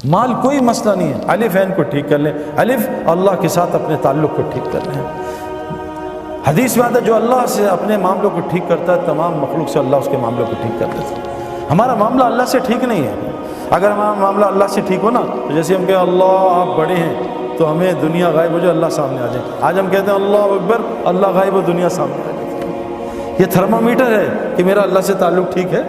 مال کوئی مسئلہ نہیں ہے، الف عین کو ٹھیک کر لیں، الف اللہ کے ساتھ اپنے تعلق کو ٹھیک کر لیں۔ حدیث میں آتا ہے جو اللہ سے اپنے معاملوں کو ٹھیک کرتا ہے تمام مخلوق سے اللہ اس کے معاملوں کو ٹھیک کر دیتا ہے۔ ہمارا معاملہ اللہ سے ٹھیک نہیں ہے۔ اگر ہمارا معاملہ اللہ سے ٹھیک ہو نا تو جیسے ہم کہیں اللہ آپ بڑے ہیں تو ہمیں دنیا غائب ہو جائے، اللہ سامنے آ جائے۔ آج ہم کہتے ہیں اللہ اکبر، اللہ غائب ہو، دنیا سامنے آ جاتی ہے۔ یہ تھرمامیٹر ہے کہ میرا اللہ سے تعلق ٹھیک ہے۔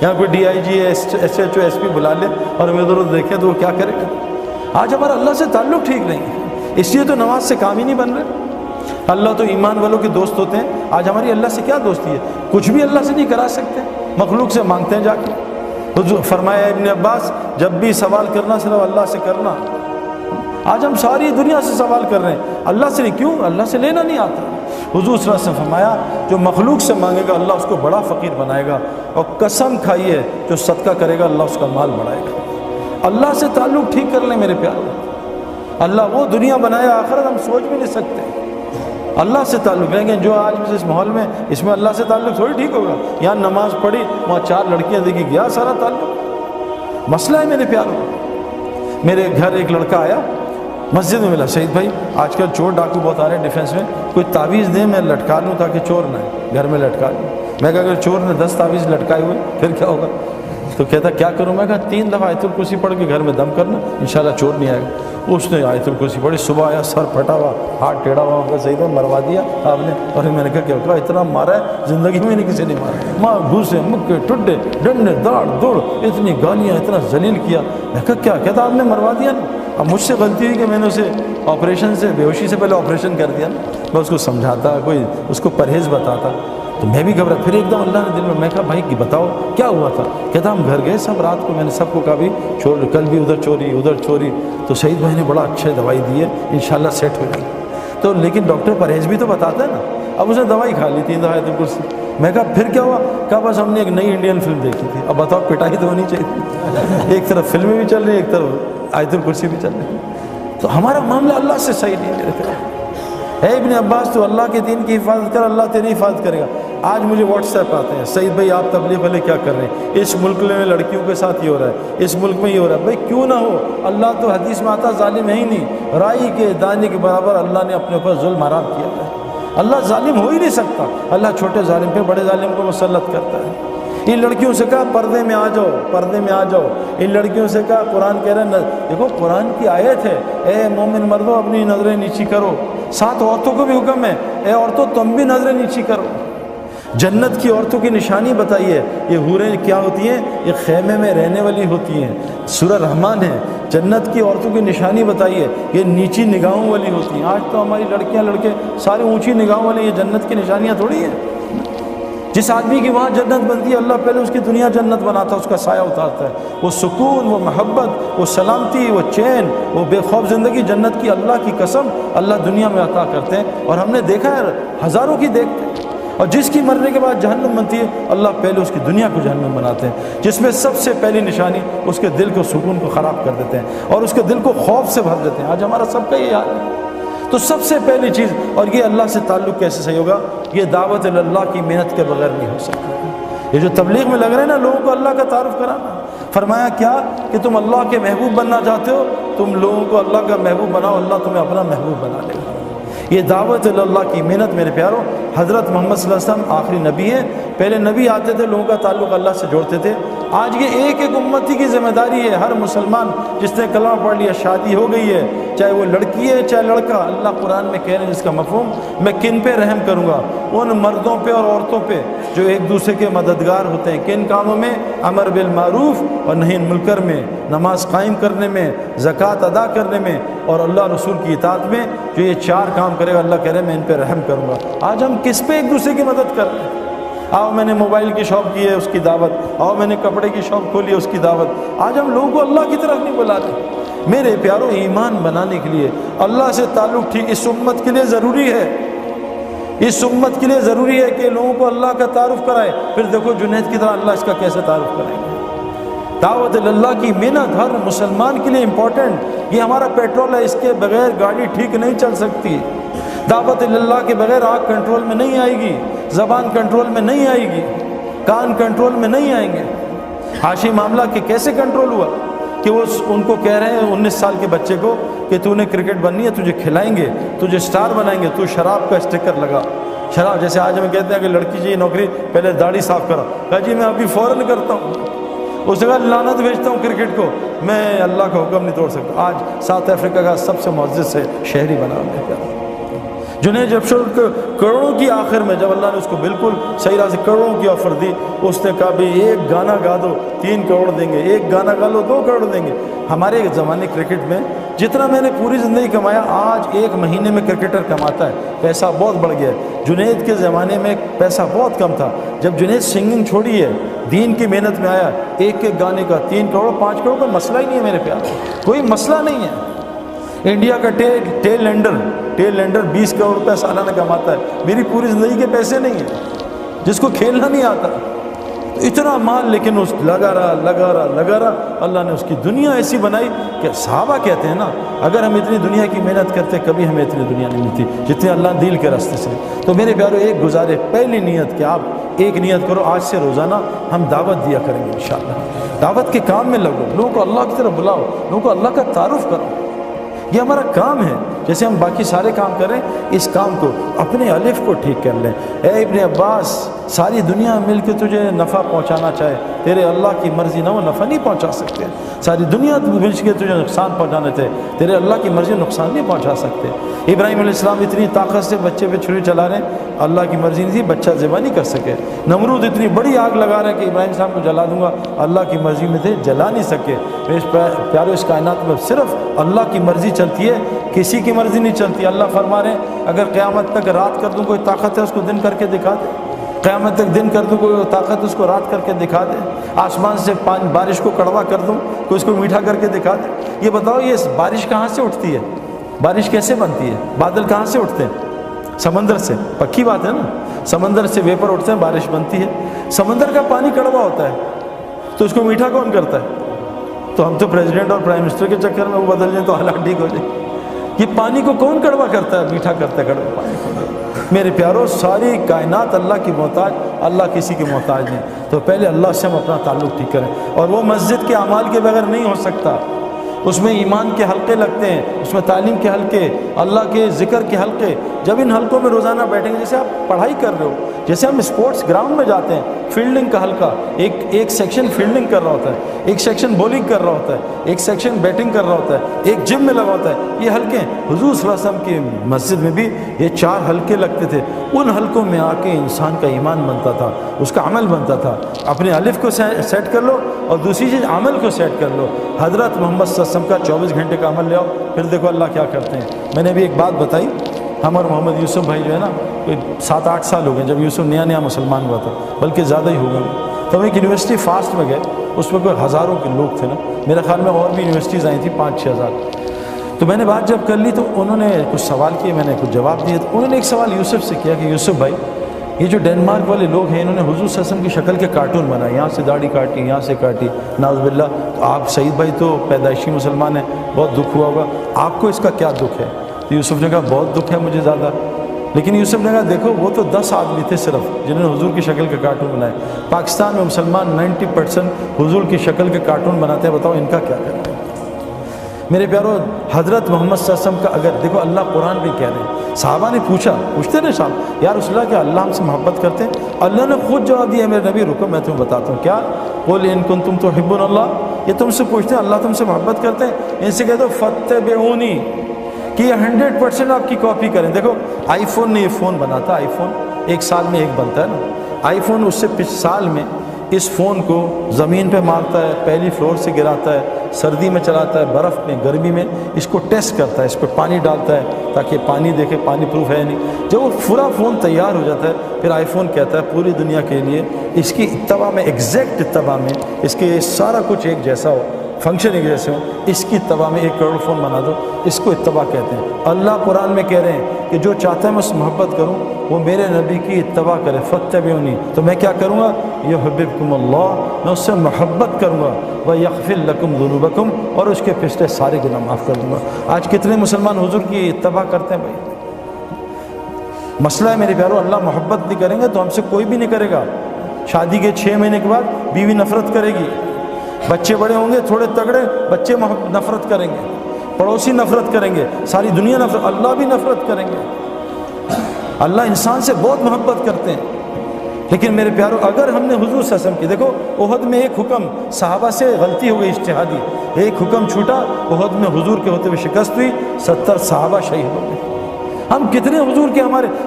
یہاں کوئی D I G S H O S P بلا لے اور ہمیں ادھر ادھر دیکھیں تو وہ کیا کرے گا؟ آج ہمارا اللہ سے تعلق ٹھیک نہیں ہے، اس لیے تو نماز سے کام ہی نہیں بن رہے۔ اللہ تو ایمان والوں کے دوست ہوتے ہیں، آج ہماری اللہ سے کیا دوستی ہے؟ کچھ بھی اللہ سے نہیں کرا سکتے، مخلوق سے مانگتے ہیں جا کے۔ حضور فرمایا ابن عباس جب بھی سوال کرنا صرف اللہ سے کرنا۔ آج ہم ساری دنیا سے سوال کر رہے ہیں، اللہ سے نہیں، کیوں؟ اللہ سے لینا نہیں آتا۔ حضور صلی اللہ علیہ وسلم فرمایا جو مخلوق سے مانگے گا اللہ اس کو بڑا فقیر بنائے گا، اور قسم کھائیے جو صدقہ کرے گا اللہ اس کا مال بڑھائے گا۔ اللہ سے تعلق ٹھیک کر لیں میرے پیارے، اللہ وہ دنیا بنایا آخرت ہم سوچ بھی نہیں سکتے۔ اللہ سے تعلق لیں گے، جو آج اس ماحول میں اس میں اللہ سے تعلق تھوڑی ٹھیک ہوگا۔ یہاں نماز پڑھی وہاں 4 لڑکیاں دیکھی، گیا سارا تعلق۔ مسئلہ ہے میرے پیاروں، میرے گھر ایک لڑکا آیا مسجد میں ملا، سعید بھائی آج کل چور ڈاکو بہت آ رہے ہیں ڈیفینس میں، کوئی تعویذ دیں میں لٹکا لوں تاکہ چور نہ ہے، گھر میں لٹکا لوں۔ میں کہا اگر چور نے 10 تعویذ لٹکائے ہوئے پھر کیا ہوگا؟ تو کہتا کیا کروں؟ میں کہا 3 دفعہ آیت الکرسی پڑھ کے گھر میں دم کرنا، انشاءاللہ چور نہیں آئے گا۔ اس نے آیت الکرسی پڑھی، صبح آیا سر پھٹا ہوا، ہاتھ ٹیڑھا ہوا، کہ سعید بھائی مروا دیا آپ نے؟ اور میں نے کہا کیا کہا اتنا مارا ہے زندگی میں نہیں کسی نے مارا، ماں گھوسے مکے ٹڈے ڈنڈے داڑ دوڑ اتنی گالیاں اتنا ذلیل کیا۔ میں کہا کیا؟ کہتا آپ نے مروا دیا نا۔ اب مجھ سے غلطی ہوئی کہ میں نے اسے آپریشن سے بے ہوشی سے پہلے آپریشن کر دیا نا، میں اس کو سمجھاتا، کوئی اس کو پرہیز بتاتا تو میں بھی گھبرا۔ پھر ایک دم اللہ نے دل میں کہا بھائی بتاؤ کیا ہوا تھا؟ کہتا ہم گھر گئے سب رات کو، میں نے سب کو کہا بھی چور کل بھی ادھر چوری ادھر چوری، تو سعید بھائی نے بڑا اچھا دوائی دی ہے انشاءاللہ سیٹ ہو جائے گی۔ تو لیکن ڈاکٹر پرہیز بھی تو بتاتا ہے نا۔ اب اس نے دوائی کھا لی 3 دفعہ آیت الکرسی۔ میں کہا پھر کیا ہوا؟ کہا بس ہم نے ایک نئی انڈین فلم دیکھی تھی۔ اب بتاؤ پٹائی تو ہونی چاہیے، ایک طرف فلمیں بھی چل رہی ہیں ایک طرف آیت الکرسی بھی چل رہی ہے۔ تو ہمارا معاملہ اللہ سے صحیح نہیں ہے میرے خیال۔ اے ابن عباس تو اللہ کے دین کی حفاظت کر، اللہ تیری حفاظت کرے گا۔ آج مجھے واٹس ایپ آتے ہیں سعید بھائی آپ تبلیغ والے کیا کر رہے ہیں، اس ملک میں لڑکیوں کے ساتھ یہ ہو رہا ہے، اس ملک میں یہ ہو رہا ہے۔ بھائی کیوں نہ ہو، اللہ تو حدیث میں آتا ظالم ہے ہی نہیں، رائی کے دانے کے برابر اللہ نے اپنے اوپر ظلم حرام کیا ہے۔ اللہ ظالم ہو ہی نہیں سکتا، اللہ چھوٹے ظالم پہ بڑے ظالم کو مسلط کرتا ہے۔ ان لڑکیوں سے کہا پردے میں آ جاؤ، پردے میں آ جاؤ۔ ان لڑکیوں سے کہا قرآن کہہ رہے ہیں، دیکھو قرآن کی آیت ہے، اے مومن مردوں اپنی نظریں نیچی کرو۔ 7 عورتوں کو بھی حکم ہے، اے عورتوں تم بھی نظریں نیچی کرو۔ جنت کی عورتوں کی نشانی بتائیے، یہ حوریں کیا ہوتی ہیں؟ یہ خیمے میں رہنے والی ہوتی ہیں، سورہ رحمان ہے۔ جنت کی عورتوں کی نشانی بتائیے، یہ نیچی نگاہوں والی ہوتی ہیں۔ آج تو ہماری لڑکیاں لڑکے سارے اونچی نگاہوں والے، یہ جنت کی نشانیاں تھوڑی ہیں۔ جس آدمی کی وہاں جنت بنتی ہے اللہ پہلے اس کی دنیا جنت بناتا ہے، اس کا سایہ اتارتا ہے۔ وہ سکون، وہ محبت، وہ سلامتی، وہ چین، وہ بے خوف زندگی جنت کی اللہ کی قسم اللہ دنیا میں عطا کرتے ہیں۔ اور ہم نے دیکھا ہے ہزاروں کی دیکھتے ہیں۔ اور جس کی مرنے کے بعد جہنم بنتی ہے اللہ پہلے اس کی دنیا کو جہنم بناتے ہیں، جس میں سب سے پہلی نشانی اس کے دل کو سکون کو خراب کر دیتے ہیں اور اس کے دل کو خوف سے بھر دیتے ہیں۔ آج ہمارا سب کا یہ حال ہے۔ تو سب سے پہلی چیز، اور یہ اللہ سے تعلق کیسے صحیح ہوگا؟ یہ دعوت اللہ کی محنت کے بغیر نہیں ہو سکتا۔ یہ جو تبلیغ میں لگ رہے ہیں نا لوگوں کو اللہ کا تعارف کرانا، فرمایا کیا کہ تم اللہ کے محبوب بننا چاہتے ہو، تم لوگوں کو اللہ کا محبوب بناؤ، اللہ تمہیں اپنا محبوب بنا لے گا۔ یہ دعوت اللہ کی محنت میرے پیاروں، حضرت محمد صلی اللہ علیہ وسلم آخری نبی ہیں، پہلے نبی آتے تھے لوگوں کا تعلق اللہ سے جوڑتے تھے۔ آج یہ ایک ایک امتی کی ذمہ داری ہے، ہر مسلمان جس نے کلمہ پڑھ لیا، شادی ہو گئی ہے، چاہے وہ لڑکی ہے چاہے لڑکا، اللہ قرآن میں کہہ رہے ہیں جس کا مفہوم، میں کن پہ رحم کروں گا؟ ان مردوں پہ اور عورتوں پہ جو ایک دوسرے کے مددگار ہوتے ہیں۔ کن کاموں میں؟ امر بالمعروف اور نہی عن المنکر میں، نماز قائم کرنے میں، زکوٰۃ ادا کرنے میں، اور اللہ رسول کی اطاعت میں۔ جو یہ 4 کام کرے گا اللہ کہہ رہے ہیں میں ان پہ رحم کروں گا۔ آج ہم کس پہ ایک دوسرے کی مدد کر رہے ہیں؟ آؤ میں نے موبائل کی شاپ کی ہے اس کی دعوت، آؤ میں نے کپڑے کی شاپ کھولی ہے اس کی دعوت۔ آج ہم لوگوں کو اللہ کی طرف نہیں بلا رہے۔ میرے پیاروں، ایمان بنانے کے لیے اللہ سے تعلق ٹھیک اس امت کے لیے ضروری ہے، اس امت کے لیے ضروری ہے کہ لوگوں کو اللہ کا تعارف کرائے۔ پھر دیکھو جنید کی طرح اللہ اس کا کیسے تعارف کرائیں گے۔ دعوت اللہ کی محنت ہر مسلمان کے لیے امپورٹنٹ، یہ ہمارا پیٹرول ہے، اس کے بغیر گاڑی ٹھیک نہیں چل سکتی۔ دعوت اللہ کے بغیر آنکھ کنٹرول میں نہیں آئے گی، زبان کنٹرول میں نہیں آئے گی، کان کنٹرول میں نہیں آئیں گے۔ حاشی معاملہ کہ کیسے کنٹرول ہوا؟ کہ وہ ان کو کہہ رہے ہیں 19 سال کے بچے کو کہ تو نے کرکٹ بننی ہے، تجھے کھلائیں گے، تجھے سٹار بنائیں گے، تو شراب کا اسٹیکر لگا. شراب جیسے آج ہمیں کہتے ہیں کہ لڑکی چاہیے نوکری، پہلے داڑھی صاف کرا. کہا جی میں ابھی فوراً کرتا ہوں. اس نے کہا لعنت بھیجتا ہوں کرکٹ کو، میں اللہ کا حکم نہیں توڑ سکتا. آج ساؤتھ افریقہ کا سب سے معزز سے شہری بنا ہے. جنید جفشل کو کروڑوں کی آخر میں جب اللہ نے اس کو بالکل صحیح راہ سے کروڑوں کی آفر دی، اس نے کہا بھی ایک گانا گا دو 3 کروڑ دیں گے، ایک گانا گا لو 2 کروڑ دیں گے. ہمارے زمانے کرکٹ میں جتنا میں نے پوری زندگی کمایا، آج 1 مہینے میں کرکٹر کماتا ہے. پیسہ بہت بڑھ گیا ہے. جنید کے زمانے میں پیسہ بہت کم تھا. جب جنید سنگنگ چھوڑی ہے، دین کی محنت میں آیا، ایک گانے کا 3 کروڑ 5 کروڑ کا مسئلہ ہی نہیں ہے میرے پیار، کوئی مسئلہ نہیں ہے. انڈیا کا ٹیل لینڈر 20 کروڑ روپے سالانہ کماتا ہے. میری پوری زندگی کے پیسے نہیں ہیں، جس کو کھیلنا نہیں آتا. اتنا مال، لیکن اس لگا رہا. اللہ نے اس کی دنیا ایسی بنائی کہ صحابہ کہتے ہیں نا، اگر ہم اتنی دنیا کی محنت کرتے کبھی ہمیں اتنی دنیا نہیں ملتی جتنی اللہ دل کے راستے سے. تو میرے پیارو ایک گزارے، پہلی نیت کہ آپ ایک نیت کرو، آج سے روزانہ ہم دعوت دیا کریں گے انشاءاللہ. دعوت کے کام میں لگو، لوگوں کو اللہ کی طرف بلاؤ، لوگوں کو اللہ کا تعارف کرو. یہ ہمارا کام ہے. جیسے ہم باقی سارے کام کریں، اس کام کو اپنے الف کو ٹھیک کر لیں. اے ابن عباس، ساری دنیا مل کے تجھے نفع پہنچانا چاہے، تیرے اللہ کی مرضی نہ وہ نفع نہیں پہنچا سکتے. ساری دنیا مل کے تجھے نقصان پہنچانے تھے، تیرے اللہ کی مرضی نقصان نہیں پہنچا سکتے. ابراہیم علیہ السلام اتنی طاقت سے بچے پہ چھری چلا رہے ہیں، اللہ کی مرضی نہیں تھی، بچہ ذبح نہیں کر سکے. نمرود اتنی بڑی آگ لگا رہے ہیں کہ ابراہیم السلام کو جلا دوں گا، اللہ کی مرضی میں تھے، جلا نہیں سکے. پیارو اس کائنات میں صرف اللہ کی مرضی چلتی ہے، کسی کی مرضی نہیں چلتی. اللہ فرما رہے ہیں اگر قیامت تک رات کر دوں کوئی طاقت ہے اس کو دن کر کے دکھا دے، قیامت تک دن کر دوں کوئی طاقت اس کو رات کر کے دکھا دے، آسمان سے بارش کو کڑوا کر دوں کوئی اس کو میٹھا کر کے دکھا دے. یہ بتاؤ یہ بارش کہاں سے اٹھتی ہے؟ بارش کیسے بنتی ہے؟ بادل کہاں سے اٹھتے ہیں؟ سمندر سے. پکی بات ہے نا، سمندر سے ویپر اٹھتے ہیں، بارش بنتی ہے. سمندر کا پانی کڑوا ہوتا ہے تو اس کو میٹھا کون کرتا ہے؟ تو ہم تو پریزیڈنٹ اور پرائم منسٹر کے چکر میں وہ بدل جائیں تو حالات ٹھیک ہو جائے. یہ پانی کو کون کڑوا کرتا ہے؟ میٹھا کرتا ہے کڑوا پانی کو. میرے پیاروں ساری کائنات اللہ کی محتاج، اللہ کسی کی محتاج نہیں. تو پہلے اللہ سے ہم اپنا تعلق ٹھیک کریں. اور وہ مسجد کے اعمال کے بغیر نہیں ہو سکتا. اس میں ایمان کے حلقے لگتے ہیں، اس میں تعلیم کے حلقے، اللہ کے ذکر کے حلقے. جب ان حلقوں میں روزانہ بیٹھیں گے، جیسے آپ پڑھائی کر رہے ہو، جیسے ہم اسپورٹس گراؤنڈ میں جاتے ہیں، فیلڈنگ کا حلقہ، ایک سیکشن فیلڈنگ کر رہا ہوتا ہے، ایک سیکشن بولنگ کر رہا ہوتا ہے، ایک سیکشن بیٹنگ کر رہا ہوتا ہے، ایک جم میں لگا ہوتا ہے. یہ حلقے حضور صلی اللہ علیہ وسلم کی مسجد میں بھی یہ 4 حلقے لگتے تھے. ان حلقوں میں آ کے انسان کا ایمان بنتا تھا، اس کا عمل بنتا تھا. اپنے الف کو سیٹ کر لو اور دوسری چیز عمل کو سیٹ کر لو. حضرت محمد صلی اللہ علیہ وسلم کا 24 گھنٹے کا عمل لے آؤ، پھر دیکھو اللہ کیا کرتے ہیں. میں نے بھی ایک بات بتائی، ہم اور محمد یوسف بھائی جو ہے نا، کوئی 7-8 سال ہو گئے جب یوسف نیا مسلمان ہوا تھا، بلکہ زیادہ ہی ہو گئے. تو ہم ایک یونیورسٹی فاسٹ میں گئے، اس میں کوئی ہزاروں کے لوگ تھے نا، میرے خیال میں اور بھی یونیورسٹیز آئی تھیں 5-6 ہزار. تو میں نے بات جب کر لی تو انہوں نے کچھ سوال کیے، میں نے کچھ جواب دیے. تو انہوں نے ایک سوال یوسف سے کیا کہ یوسف بھائی، یہ جو ڈینمارک والے لوگ ہیں انہوں نے حضور صلی اللہ علیہ وسلم کی شکل کے کارٹون بنائے، یہاں سے داڑھی کاٹی، یہاں سے کاٹی، نعوذ باللہ. تو آپ سعید بھائی تو پیدائشی مسلمان ہیں، بہت دکھ ہوا ہوگا، آپ کو اس کا کیا دکھ ہے؟ تو یوسف نے کہا بہت دکھ ہے مجھے زیادہ. لیکن یوسف نے کہا دیکھو وہ تو 10 آدمی تھے صرف جنہوں نے حضور کی شکل کے کارٹون بنائے. پاکستان میں مسلمان 90% حضور کی شکل کے کارٹون بناتے ہیں، بتاؤ ان کا کیا کریں؟ میرے پیارو حضرت محمد صلی اللہ علیہ وسلم کا اگر دیکھو اللہ قرآن بھی کہہ رہے ہیں، صحابہ نے پوچھتے نا صاحب یا رسول اللہ کیا اللہ ہم سے محبت کرتے ہیں؟ اللہ نے خود جواب دیا میرے نبی رکو میں تمہیں بتاتا ہوں. کیا؟ قل ان کنتم تحبون اللہ. یہ تم سے پوچھتے ہیں اللہ تم سے محبت کرتے ہیں؟ ان سے کہہ دو فتبعونی کہ یہ 100% آپ کی کاپی کریں. دیکھو آئی فون نے یہ فون بناتا، آئی فون 1 سال میں ایک بنتا ہے نا. آئی فون اس سے سال میں اس فون کو زمین پہ مارتا ہے، پہلی فلور سے گراتا ہے، سردی میں چلاتا ہے، برف میں، گرمی میں اس کو ٹیسٹ کرتا ہے، اس پہ پانی ڈالتا ہے تاکہ پانی دیکھے پانی پروف ہے نہیں. جب وہ پورا فون تیار ہو جاتا ہے پھر آئی فون کہتا ہے پوری دنیا کے لیے اس کی اتباع میں، ایگزیکٹ اتباع میں، اس کے سارا کچھ ایک جیسا ہو، فنکشن ایک جیسے ہوں، اس کی اتباع میں 1 کروڑ فون بنا دو، اس کو اتباع کہتے ہیں. اللہ قرآن میں کہہ رہے ہیں کہ جو چاہتا ہے میں اس سے محبت کروں وہ میرے نبی کی اتباع کرے. فتبعونی تو میں کیا کروں گا؟ یحببکم اللہ، میں اس سے محبت کروں گا. ویغفر لکم ذنوبکم، اور اس کے پچھلے سارے گناہ معاف کر دوں گا. آج کتنے مسلمان حضور کی اتباع کرتے ہیں بھائی؟ مسئلہ ہے میرے پیارو اللہ محبت نہیں کریں گے تو ہم سے کوئی بھی نہیں کرے گا. شادی کے 6 مہینے کے بعد بیوی نفرت کرے گی، بچے بڑے ہوں گے تھوڑے تگڑے، بچے نفرت کریں گے، پڑوسی نفرت کریں گے، ساری دنیا نفرت، اللہ بھی نفرت کریں گے۔ اللہ انسان سے بہت محبت کرتے ہیں، لیکن میرے پیارو اگر ہم نے حضور صلی اللہ علیہ وسلم کی، دیکھو احد میں ایک حکم صحابہ سے غلطی ہو گئی اجتہادی، ایک حکم چھوٹا، احد میں حضور کے ہوتے ہوئے شکست ہوئی، 70 صحابہ شہید ہو گئے۔ ہم کتنے حضور کے،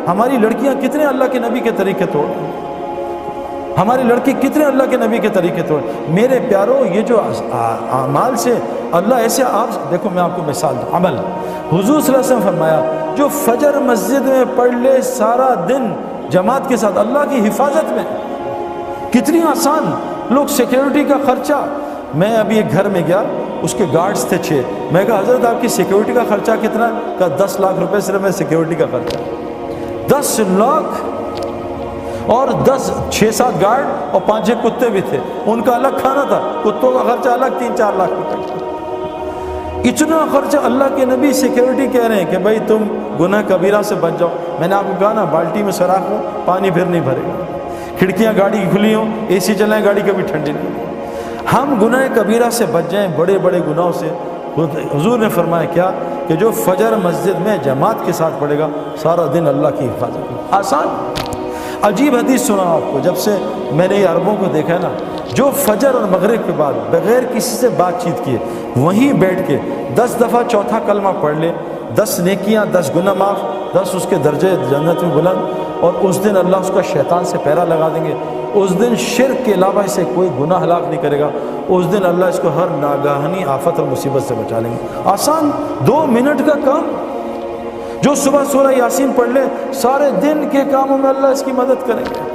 ہماری لڑکیاں کتنے اللہ کے نبی کے طریقے توڑ رہی ہیں، ہماری لڑکی کتنے اللہ کے نبی کے طریقے توڑ۔ میرے پیارو یہ جو اعمال سے اللہ ایسے، آپ دیکھو میں آپ کو مثال دوں، عمل حضور صلی اللہ علیہ وسلم فرمایا جو فجر مسجد میں پڑھ لے سارا دن جماعت کے ساتھ اللہ کی حفاظت میں، کتنی آسان۔ لوگ سیکیورٹی کا خرچہ، میں ابھی ایک گھر میں گیا، اس کے گارڈز تھے 6، میں کہا حضرت آپ کی سیکیورٹی کا خرچہ کتنا ہے؟ کہا 10 لاکھ روپے صرف میں سیکیورٹی کا خرچہ، 10 لاکھ، اور 6-7 گارڈ اور 5-6 کتے بھی تھے، ان کا الگ کھانا تھا، کتوں کا خرچہ الگ 3-4 لاکھ روپے، اتنا خرچہ۔ اللہ کے نبی سیکیورٹی کہہ رہے ہیں کہ بھائی تم گناہ کبیرہ سے بچ جاؤ۔ میں نے آپ کو کہا نا بالٹی میں سوراخ ہو پانی پھر نہیں بھرے گا، کھڑکیاں گاڑی کی کھلی ہوں، اے سی چلائیں گاڑی کبھی ٹھنڈی نہیں ہوگی۔ ہم گناہ کبیرہ سے بچ جائیں، بڑے بڑے گناہوں سے۔ حضور نے فرمایا کیا کہ جو فجر مسجد میں جماعت کے ساتھ پڑھے گا سارا دن اللہ کی حفاظت ہوگی۔ آسان۔ عجیب حدیث سنا آپ کو، جب سے میں نے یہ عربوں کو دیکھا ہے نا، جو فجر اور مغرب کے بعد بغیر کسی سے بات چیت کیے وہیں بیٹھ کے 10 دفعہ چوتھا کلمہ پڑھ لے، 10 نیکیاں، 10 گناہ معاف، 10 اس کے درجے جنت میں بلند، اور اس دن اللہ اس کا شیطان سے پہرا لگا دیں گے۔ اس دن شرک کے علاوہ اسے کوئی گناہ ہلاک نہیں کرے گا، اس دن اللہ اس کو ہر ناگہانی آفت اور مصیبت سے بچا لیں گے۔ آسان، 2 منٹ کا کام۔ جو صبح سورہ یاسین پڑھ لے سارے دن کے کاموں میں اللہ اس کی مدد کریں گے۔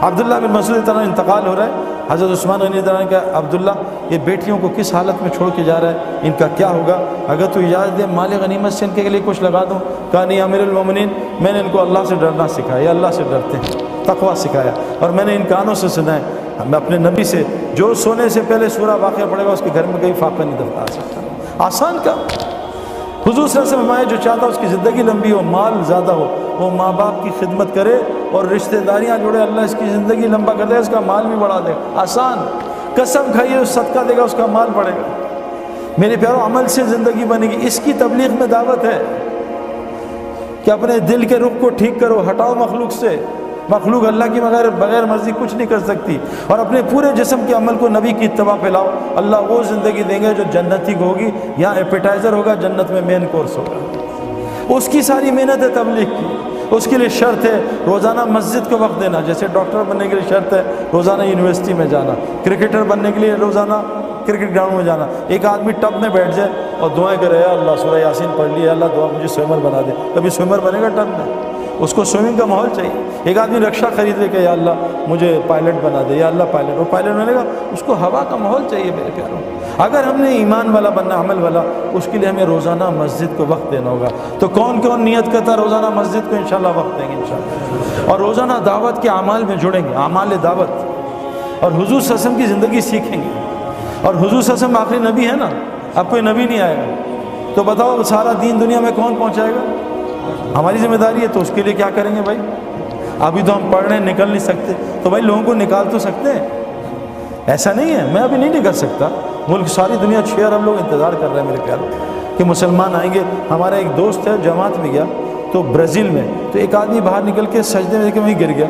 عبداللہ بن مسعود طرح انتقال ہو رہا ہے، حضرت عثمان غنی طرح کہ عبداللہ یہ بیٹیوں کو کس حالت میں چھوڑ کے جا رہا ہے، ان کا کیا ہوگا؟ اگر تو اجازت دے مال غنیمت سے ان کے لیے کچھ لگا دوں۔ کہا نہیں امیر المومنین، میں نے ان کو اللہ سے ڈرنا سکھایا، اللہ سے ڈرتے ہیں، تقویٰ سکھایا، اور میں نے ان کانوں سے سنا ہے میں اپنے نبی سے، جو سونے سے پہلے سورہ واقعہ پڑے گا اس کے گھر میں کہیں فاقہ نہیں دفع آ سکتا۔ آسان کا حضور صلی اللہ علیہ وسلم جو چاہتا اس کی زندگی لمبی ہو، مال زیادہ ہو، وہ ماں باپ کی خدمت کرے اور رشتہ داریاں جوڑے، اللہ اس کی زندگی لمبا کر دے، اس کا مال بھی بڑھا دے۔ آسان۔ قسم کھائیے صدقہ دے گا اس کا مال بڑھے گا۔ میرے پیاروں عمل سے زندگی بنے گی۔ اس کی تبلیغ میں دعوت ہے کہ اپنے دل کے رخ کو ٹھیک کرو، ہٹاؤ مخلوق سے۔ مخلوق اللہ کی بغیر مرضی کچھ نہیں کر سکتی، اور اپنے پورے جسم کے عمل کو نبی کی اتباع پہ لاؤ، اللہ وہ زندگی دیں گے جو جنتی کو ہوگی۔ یہاں ایپیٹائزر ہوگا، جنت میں مین کورس ہوگا۔ اس کی ساری محنت ہے تبلیغ کی، اس کے لیے شرط ہے روزانہ مسجد کو وقت دینا، جیسے ڈاکٹر بننے کے لیے شرط ہے روزانہ یونیورسٹی میں جانا، کرکٹر بننے کے لیے روزانہ کرکٹ گراؤنڈ میں جانا۔ ایک آدمی ٹب میں بیٹھ جائے اور دعائیں کرے، اللہ سورہ یاسین پڑھ لی، اللہ دعا مجھے سوئمر بنا دے، کبھی سوئمر بنے گا ٹب میں؟ اس کو سوئمنگ کا ماحول چاہیے۔ ایک آدمی رکشہ خرید لے کہ یا اللہ مجھے پائلٹ بنا دے، یا اللہ پائلٹ، وہ پائلٹ بنے گا، اس کو ہوا کا ماحول چاہیے میرے پیاروں۔ اگر ہم نے ایمان والا بننا، عمل والا، اس کے لیے ہمیں روزانہ مسجد کو وقت دینا ہوگا۔ تو کون کون نیت کرتا ہے روزانہ مسجد کو؟ انشاءاللہ وقت دیں گے انشاءاللہ، اور روزانہ دعوت کے اعمال میں جڑیں گے، اعمال دعوت، اور حضور صلی اللہ علیہ وسلم کی زندگی سیکھیں گے۔ اور حضور صلی اللہ علیہ وسلم آخری نبی ہے نا، اب کوئی نبی نہیں آئے گا، تو بتاؤ سارا دین دنیا میں کون پہنچائے گا؟ ہماری ذمہ داری ہے، تو اس کے لیے کیا کریں گے بھائی؟ ابھی تو ہم پڑھ رہے ہیں، نکل نہیں سکتے، تو بھائی لوگوں کو نکال تو سکتے ہیں۔ ایسا نہیں ہے میں ابھی نہیں نکل سکتا، ملک ساری دنیا 6 ارب لوگ انتظار کر رہے ہیں میرے پیاروں کہ مسلمان آئیں گے۔ ہمارا ایک دوست ہے جماعت میں گیا تو برازیل میں، تو ایک آدمی باہر نکل کے سجدے میں وہیں گر گیا،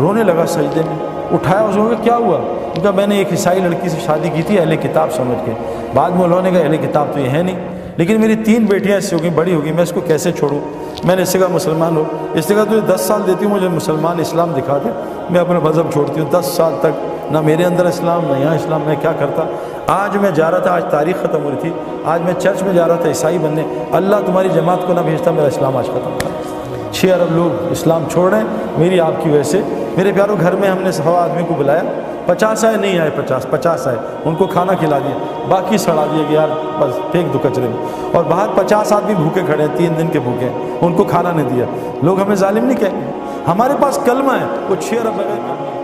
رونے لگا سجدے میں، اٹھایا اس کو، کیا ہوا؟ کہا میں نے ایک عیسائی لڑکی سے شادی کی تھی اہل کتاب سمجھ کے، بعد میں انہوں نے کہا اہل کتاب تو یہ ہے نہیں، لیکن میری 3 بیٹیاں اس سے ہو گئی، بڑی ہوگی، میں اس کو کیسے چھوڑوں؟ میں نے اس سے کہا مسلمان ہو، اس نے کہا تجھے 10 سال دیتی ہوں، مجھے مسلمان اسلام دکھا دے، میں اپنا مذہب چھوڑتی ہوں۔ 10 سال تک نہ میرے اندر اسلام نہ یہاں اسلام، میں کیا کرتا؟ آج میں جا رہا تھا، آج تاریخ ختم ہو رہی تھی، آج میں چرچ میں جا رہا تھا عیسائی بننے، اللہ تمہاری جماعت کو نہ بھیجتا، میرا اسلام آج ختم تھا۔ 6 ارب لوگ اسلام چھوڑ رہے ہیں میری آپ کی وجہ سے۔ میرے پیاروں گھر میں ہم نے 100 آدمی کو بلایا، 50 آئے نہیں آئے، 50 آئے، ان کو کھانا کھلا دیا، باقی سڑا دیا کہ یار بس پھینک دو کچرے میں، اور باہر 50 آدمی بھوکے کھڑے ہیں، 3 دن کے بھوکے ہیں، ان کو کھانا نہیں دیا۔ لوگ ہمیں ظالم نہیں کہیں گے، ہمارے پاس کلمہ ہے، وہ 6 ارب بغیر